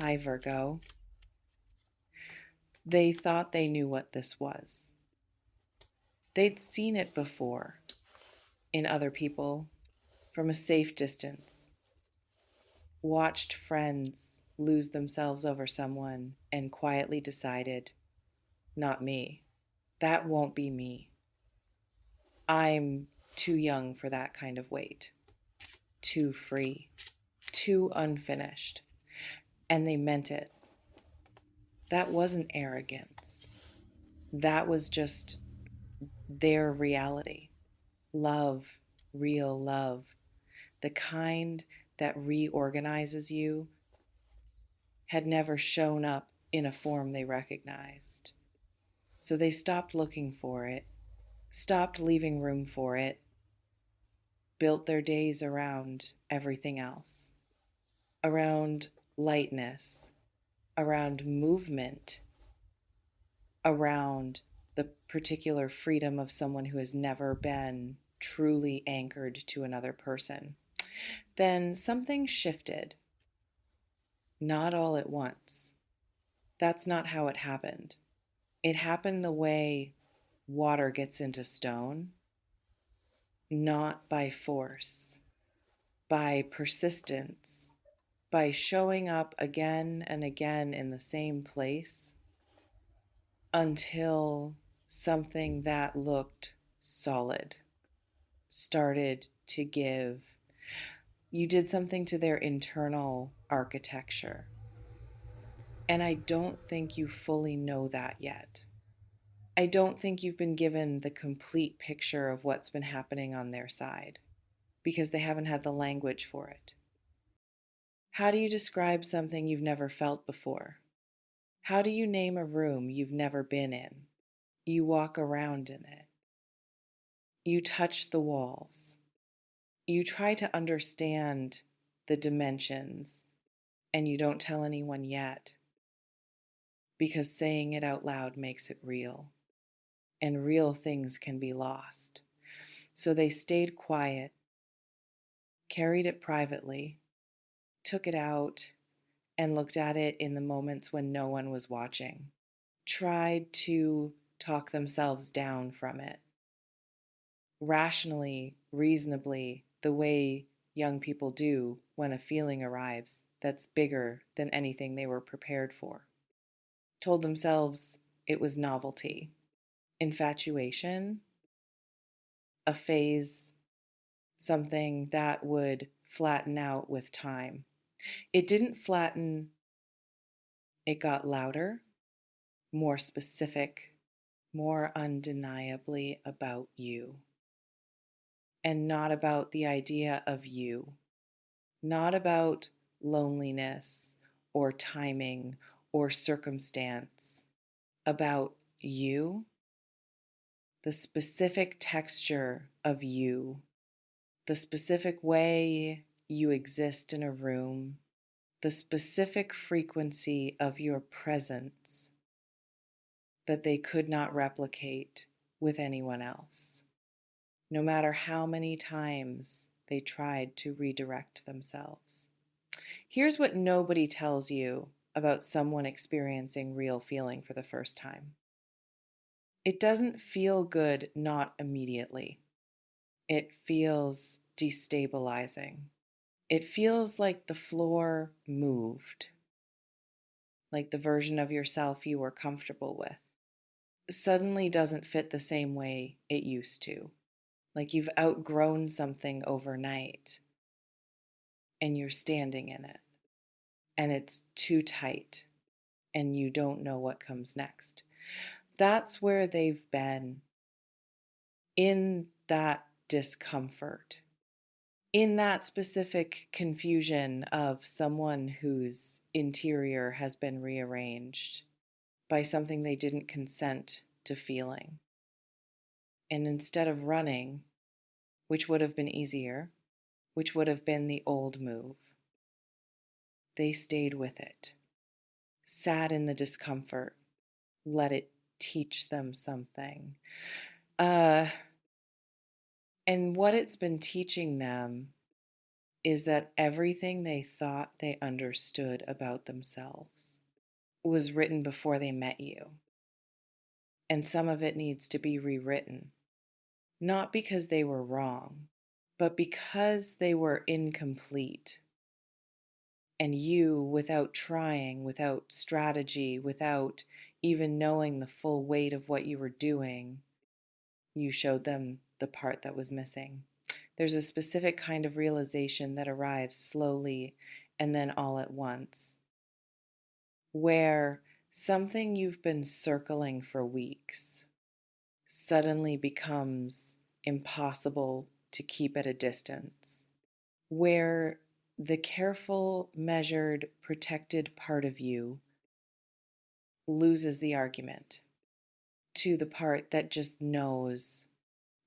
Hi, Virgo. They thought they knew what this was. They'd seen it before in other people from a safe distance, watched friends lose themselves over someone, and quietly decided, not me. That won't be me. I'm too young for that kind of weight, too free, too unfinished. And they meant it. That wasn't arrogance. That was just their reality. Love, real love, the kind that reorganizes you, had never shown up in a form they recognized. So they stopped looking for it, stopped leaving room for it, built their days around everything else, around lightness, around movement, around the particular freedom of someone who has never been truly anchored to another person. Then something shifted, not all at once. That's not how it happened. It happened the way water gets into stone, not by force, by persistence, by showing up again and again in the same place until something that looked solid started to give. You did something to their internal architecture. And I don't think you fully know that yet. I don't think you've been given the complete picture of what's been happening on their side because they haven't had the language for it. How do you describe something you've never felt before? How do you name a room you've never been in? You walk around in it. You touch the walls. You try to understand the dimensions, and you don't tell anyone yet because saying it out loud makes it real, and real things can be lost. So they stayed quiet, carried it privately, took it out, and looked at it in the moments when no one was watching, tried to talk themselves down from it, rationally, reasonably, the way young people do when a feeling arrives that's bigger than anything they were prepared for. Told themselves it was novelty, infatuation, a phase, something that would flatten out with time. It didn't flatten, it got louder, more specific, more undeniably about you, and not about the idea of you, not about loneliness or timing or circumstance, about you, the specific texture of you, the specific way you exist in a room, the specific frequency of your presence that they could not replicate with anyone else, no matter how many times they tried to redirect themselves. Here's what nobody tells you about someone experiencing real feeling for the first time. It doesn't feel good, not immediately. It feels destabilizing. It feels like the floor moved, like the version of yourself you were comfortable with suddenly doesn't fit the same way it used to. Like you've outgrown something overnight and you're standing in it and it's too tight and you don't know what comes next. That's where they've been, in that discomfort, in that specific confusion of someone whose interior has been rearranged by something they didn't consent to feeling. And instead of running, which would have been easier, which would have been the old move, they stayed with it, sat in the discomfort, let it teach them something. Uh, and what it's been teaching them is that everything they thought they understood about themselves was written before they met you. And some of it needs to be rewritten, not because they were wrong, but because they were incomplete. And you, without trying, without strategy, without even knowing the full weight of what you were doing, you showed them the part that was missing. There's a specific kind of realization that arrives slowly and then all at once, where something you've been circling for weeks suddenly becomes impossible to keep at a distance, where the careful, measured, protected part of you loses the argument to the part that just knows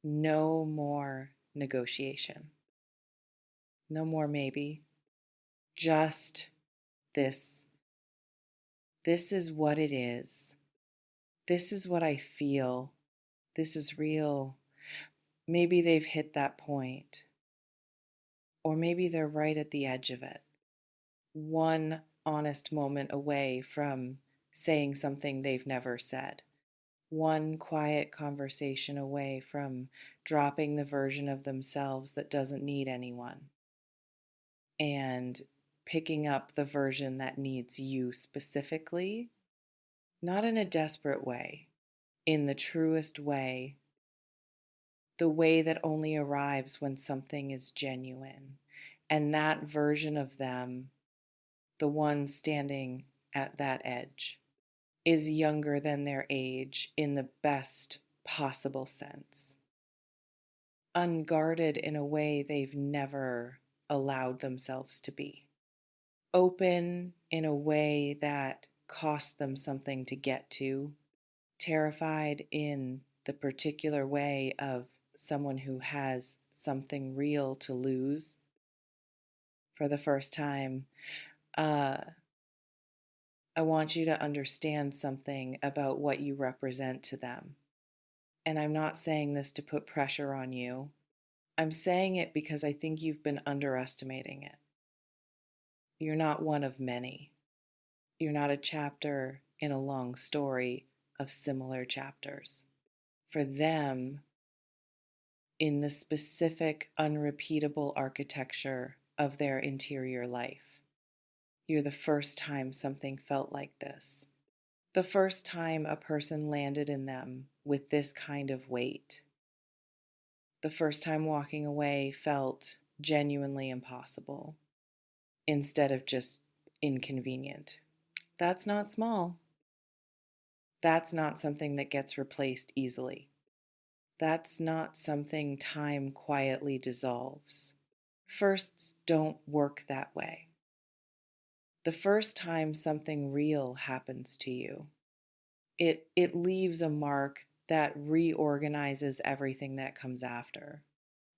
no more negotiation, no more maybe, just this. This is what it is. This is what I feel. This is real. Maybe they've hit that point, or maybe they're right at the edge of it. One honest moment away from saying something they've never said. One quiet conversation away from dropping the version of themselves that doesn't need anyone and picking up the version that needs you specifically, not in a desperate way, in the truest way, the way that only arrives when something is genuine. And that version of them, the one standing at that edge, is younger than their age in the best possible sense, unguarded in a way they've never allowed themselves to be, open in a way that cost them something to get to, terrified in the particular way of someone who has something real to lose for the first time. Uh, I want you to understand something about what you represent to them. And I'm not saying this to put pressure on you. I'm saying it because I think you've been underestimating it. You're not one of many. You're not a chapter in a long story of similar chapters. For them, in the specific, unrepeatable architecture of their interior life, you're the first time something felt like this. The first time a person landed in them with this kind of weight. The first time walking away felt genuinely impossible instead of just inconvenient. That's not small. That's not something that gets replaced easily. That's not something time quietly dissolves. Firsts don't work that way. The first time something real happens to you, it leaves a mark that reorganizes everything that comes after.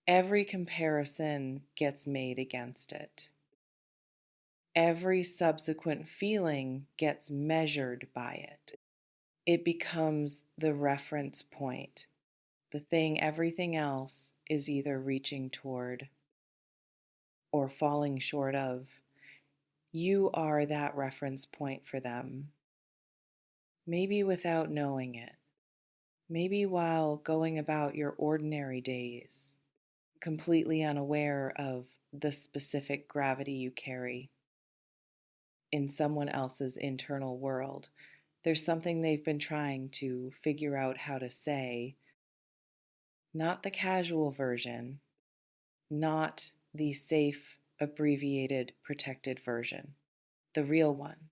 Every comparison gets made against it. Every subsequent feeling gets measured by it. It becomes the reference point, the thing everything else is either reaching toward or falling short of. You are that reference point for them, maybe without knowing it, maybe while going about your ordinary days, completely unaware of the specific gravity you carry in someone else's internal world. There's something they've been trying to figure out how to say, not the casual version, not the safe, abbreviated, protected version, the real one,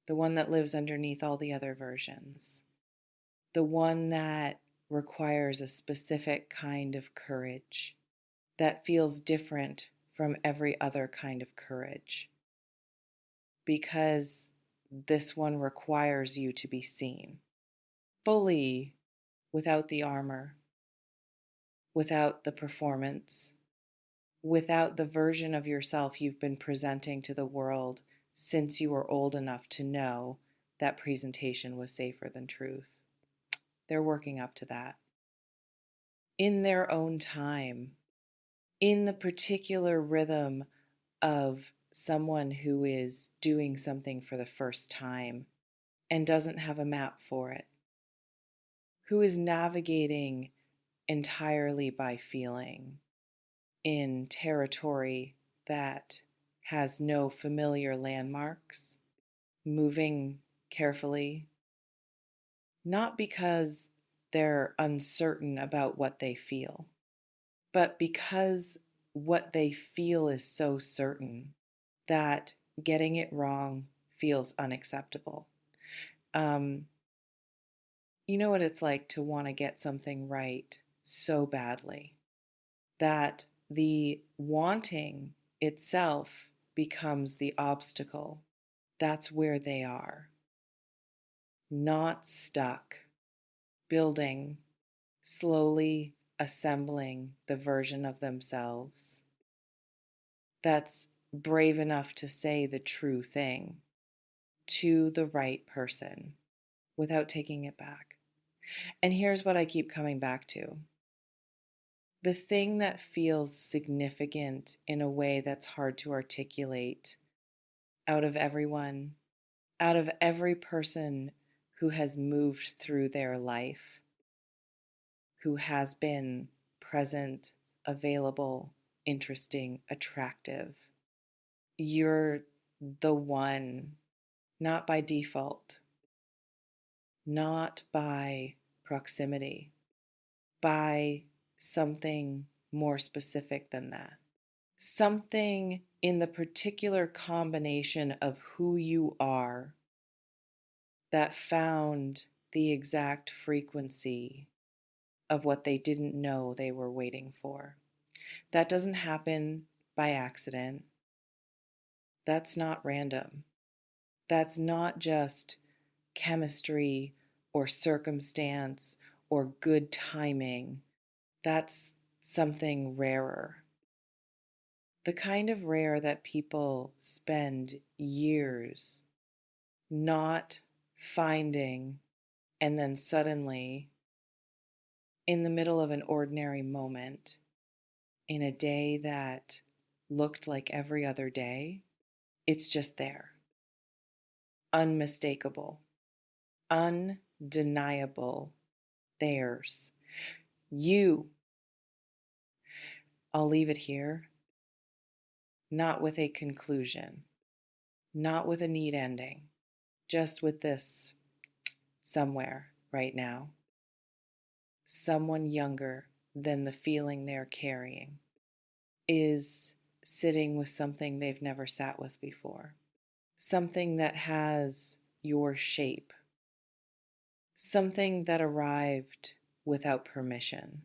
the one that lives underneath all the other versions, the one that requires a specific kind of courage that feels different from every other kind of courage. Because this one requires you to be seen fully, without the armor, without the performance, without the version of yourself you've been presenting to the world since you were old enough to know that presentation was safer than truth. They're working up to that. In their own time, in the particular rhythm of someone who is doing something for the first time and doesn't have a map for it, who is navigating entirely by feeling in territory that has no familiar landmarks, moving carefully, not because they're uncertain about what they feel, but because what they feel is so certain that getting it wrong feels unacceptable. Um, you know what it's like to want to get something right so badly that the wanting itself becomes the obstacle. That's where they are, not stuck, building, slowly assembling the version of themselves that's brave enough to say the true thing to the right person without taking it back. And here's what I keep coming back to: the thing that feels significant in a way that's hard to articulate out of everyone, out of every person who has moved through their life, who has been present, available, interesting, attractive. You're the one, not by default, not by proximity, by something more specific than that. Something in the particular combination of who you are that found the exact frequency of what they didn't know they were waiting for. That doesn't happen by accident. That's not random. That's not just chemistry or circumstance or good timing. That's something rarer. The kind of rare that people spend years not finding, and then suddenly, in the middle of an ordinary moment, in a day that looked like every other day, it's just there. Unmistakable, undeniable, theirs. You. I'll leave it here, not with a conclusion, not with a neat ending, just with this: somewhere right now, someone younger than the feeling they're carrying is sitting with something they've never sat with before, something that has your shape, something that arrived without permission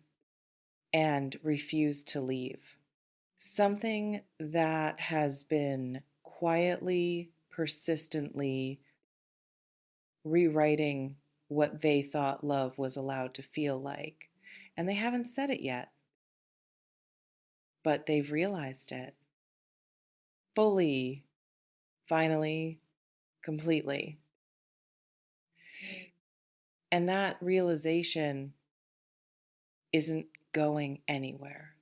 and refused to leave, something that has been quietly, persistently rewriting what they thought love was allowed to feel like. And they haven't said it yet, but they've realized it fully, finally, completely. And that realization isn't going anywhere.